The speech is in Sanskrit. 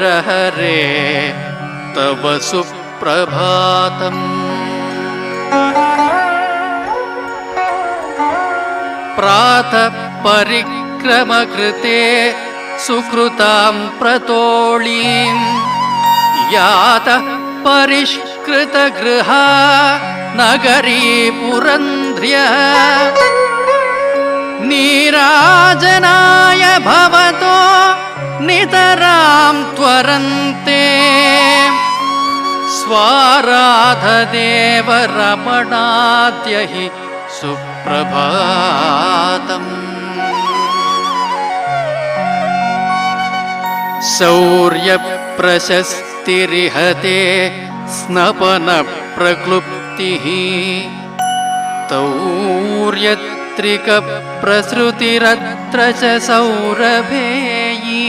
प्रहरे तव सुप्रभातम्। प्रातः परिक्रमकृते सुकृतां प्रतोळीं यातः परिष्कृतगृहा नगरी पुरन्ध्र्यः। नीराजनाय भवतो नितरां त्वरन्ते स्वाराधदेव रमणाद्य हि सुप्रभातम्। शौर्यप्रशस्तिरिहते स्नपनप्रक्लुप्तिः तौर्यत्रिकप्रसृतिरत्र च सौरभेयी।